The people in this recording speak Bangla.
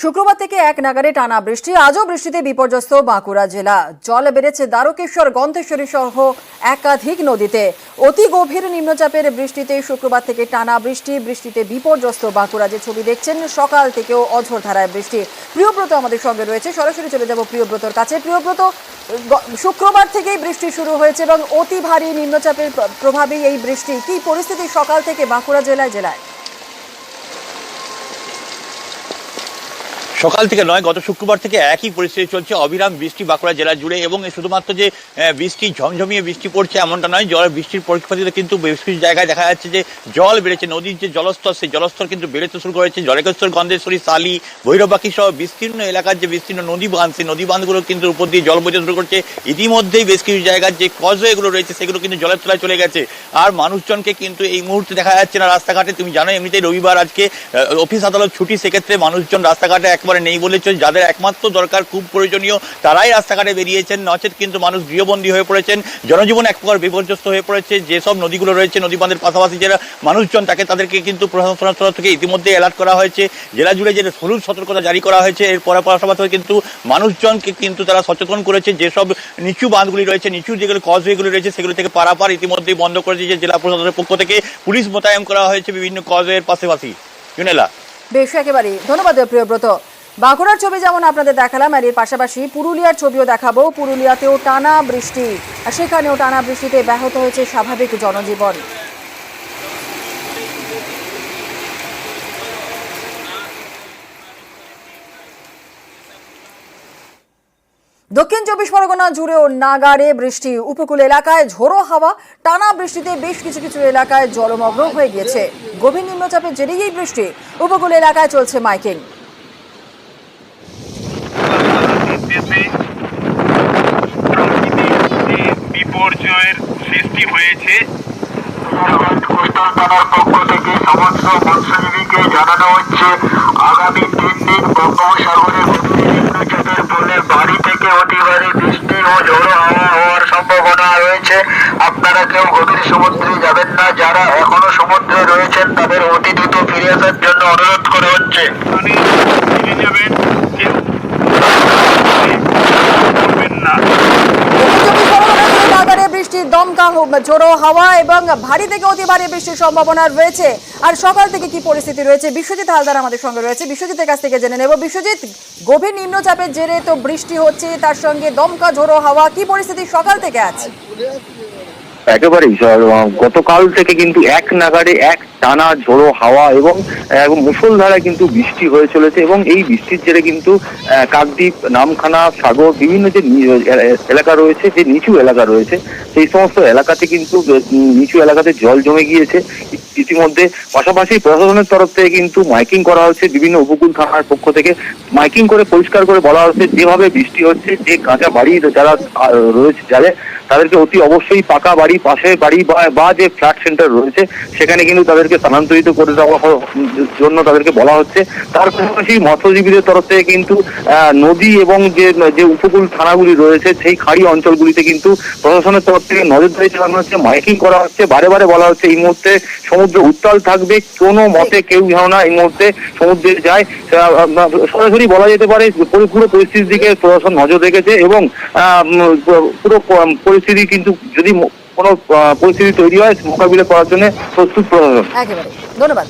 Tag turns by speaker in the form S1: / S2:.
S1: শুক্রবার থেকে এক নাগারে টানা বৃষ্টি, আজও বৃষ্টিতে বিপর্যস্ত বাঁকুড়া জেলা। জল বেড়েছে দ্বারকেশ্বর, গন্ধেশ্বরী সহ একাধিক নদীতে। অতি গভীর নিম্নচাপের বৃষ্টিতে শুক্রবার থেকে টানা বৃষ্টিতে বিপর্যস্ত বাঁকুড়া। যে ছবি দেখছেন, সকাল থেকেও অঝোর ধারায় বৃষ্টি। প্রিয়ব্রত আমাদের সঙ্গে রয়েছে, সরাসরি চলে যাব প্রিয়ব্রতর কাছে। প্রিয়ব্রত, শুক্রবার থেকেই বৃষ্টি শুরু হয়েছে এবং অতি ভারী নিম্নচাপের প্রভাবেই এই বৃষ্টি। কি পরিস্থিতি সকাল থেকে বাঁকুড়া জেলায়?
S2: সকাল থেকে নয়, গত শুক্রবার থেকে একই পরিস্থিতি চলছে। অবিরাম বৃষ্টি বাঁকুড়া জেলা জুড়ে, এবং শুধুমাত্র যে বৃষ্টি ঝমঝমিয়ে বৃষ্টি পড়ছে এমনটা নয়। বৃষ্টির পরিপ্রেক্ষিতে কিন্তু বেশ কিছু জায়গায় দেখা যাচ্ছে যে জল বেড়েছে। নদীর যে জলস্তর, সেই জলস্তর কিন্তু বেড়েতে শুরু করেছে। জলেশ্বর, গন্ধেশ্বরী, শালি, ভৈরবাকি সহ বিস্তীর্ণ এলাকার যে বিস্তীর্ণ নদী বাঁধ, সেই নদী বাঁধগুলো কিন্তু উপর দিয়ে জল বইতে শুরু করছে। ইতিমধ্যেই বেশ কিছু জায়গার যে কজওয়েগুলো রয়েছে সেগুলো কিন্তু জলের তলায় চলে গেছে। আর মানুষজনকে কিন্তু এই মুহূর্তে দেখা যাচ্ছে না রাস্তাঘাটে। তুমি জানো, এমনিতেই রবিবার, আজকে অফিস আদালত ছুটি, সেক্ষেত্রে মানুষজন রাস্তাঘাটে একবারে নেই বলে চলছে। যাদের একমাত্র দরকার, খুব প্রয়োজনীয়, তারাই রাস্তাঘাটে বেরিয়েছেন, নচেত কিন্তু মানুষ গৃহবন্দী হয়ে পড়েছেন। জনজীবন এক প্রকার বিপর্যস্ত হয়ে পড়েছে। যেসব নদীগুলো রয়েছে, নদী বাঁধের পাশাপাশি যারা মানুষজন থাকে, তাদেরকে কিন্তু প্রশাসনের তরফ থেকে ইতিমধ্যে অ্যালার্ট করা হয়েছে। জেলা জুড়ে যে হলুদ সতর্কতা জারি করা হয়েছে, এর পাশাপাশি কিন্তু মানুষজনকে কিন্তু তারা সচেতন করেছে। যেসব নিচু বাঁধগুলি রয়েছে, নিচু যেগুলো কজওয়েগুলি রয়েছে, সেগুলো থেকে পারাপার ইতিমধ্যেই বন্ধ করেছে যে জেলা প্রশাসনের পক্ষ থেকে। পুলিশ মোতায়েন করা হয়েছে বিভিন্ন কজওয়ের পাশাপাশি। ইউনেলা,
S1: বেশ, একেবারেই ধন্যবাদ প্রিয়ব্রত। বাঁকুড়ার ছবি যেমন আপনাদের দেখালাম, এর পাশাপাশি পুরুলিয়ার ছবিও দেখাবো। পুরুলিয়াতেও টানা বৃষ্টি, আর সেখানেও টানা বৃষ্টিতে ব্যাহত হয়েছে স্বাভাবিক জনজীবন। দক্ষিণ চব্বিশ পরগনা জুড়েও নাগাড়ে বৃষ্টি। উপকূল এলাকায় ঝোড়ো হাওয়া, টানা বৃষ্টিতে বেশ কিছু এলাকায় জলমগ্ন হয়ে গিয়েছে। গভীর নিম্নচাপের জেরেই এই বৃষ্টি। উপকূল এলাকায় চলছে মাইকিং।
S3: বিপর্যয়ের সৃষ্টি হয়েছে, কোস্টাল থানার পক্ষ থেকে সমস্ত মৎস্যজীবীকে জানানো হচ্ছে আগামী 3 দিন বঙ্গোপসাগরের নিম্নচাপের ফলে বাড়ি থেকে অতি ভারী বৃষ্টি ও ঝোড়ো হাওয়া হওয়ার সম্ভাবনা রয়েছে। আপনারা কেউ গভীর সমুদ্রে যাবেন না। যারা এখনো সমুদ্রে রয়েছেন তাদের অতি দ্রুত ফিরে আসার জন্য অনুরোধ করা হচ্ছে।
S1: বৃষ্টি, দমকা ঝোড়ো হাওয়া এবং ভারী থেকে অতি ভারী বৃষ্টির সম্ভাবনা রয়েছে। আর সকাল থেকে কি পরিস্থিতি রয়েছে, বিশ্বজিৎ হালদার আমাদের সঙ্গে রয়েছে। বিশ্বজিতের কাছ থেকে জেনে নেব। বিশ্বজিৎ, গভীর নিম্নচাপের জেরে তো বৃষ্টি হচ্ছে, তার সঙ্গে দমকা ঝোড়ো হাওয়া, কি পরিস্থিতি সকাল থেকে আছে?
S4: একেবারেই গতকাল থেকে কিন্তু এক নাগাড়ে এক টানা ঝোড়ো হাওয়া এবং মুষলধারায় কিন্তু বৃষ্টি হয়ে চলেছে। এবং এই বৃষ্টির জেরে কিন্তু কাকদ্বীপ, নামখানা, সাগর, বিভিন্ন যে এলাকা রয়েছে, যে নিচু এলাকা রয়েছে, সেই সমস্ত এলাকাতে কিন্তু নিচু এলাকাতে জল জমে গিয়েছে ইতিমধ্যে। পাশাপাশি প্রশাসনের তরফ থেকে কিন্তু মাইকিং করা হচ্ছে, বিভিন্ন উপকূল থানার পক্ষ থেকে মাইকিং করে পরিষ্কার করে বলা হচ্ছে যেভাবে বৃষ্টি হচ্ছে, যে কাঁচা বাড়ি যারা রয়েছে তাদেরকে অতি অবশ্যই পাকা বাড়ি, পাশে বাড়ি বা যে ফ্ল্যাট সেন্টার রয়েছে সেখানে কিন্তু তাদেরকে স্থানান্তরিত করে দেওয়ার জন্য তাদেরকে বলা হচ্ছে। তার পাশাপাশি মৎস্যজীবীদের তরফ থেকে কিন্তু নদী এবং যে উপকূল থানাগুলি রয়েছে, সেই খাড়ি অঞ্চলগুলিতে কিন্তু প্রশাসনের তরফ থেকে নজরদারি চালানো হচ্ছে, মাইকিং করা হচ্ছে। বারে বারে বলা হচ্ছে এই মুহূর্তে সমুদ্র উত্তাল থাকবে, কোনো মতে কেউ যেন না এই মুহূর্তে সমুদ্রে যায়। সরাসরি বলা যেতে পারে পুরো পরিস্থিতির দিকে প্রশাসন নজর রেখেছে এবং পুরো পরিস্থিতি কিন্তু যদি কোনো পরিস্থিতি তৈরি হয় মোকাবিলা করার জন্য প্রস্তুত প্রশাসন।
S1: একেবারে ধন্যবাদ।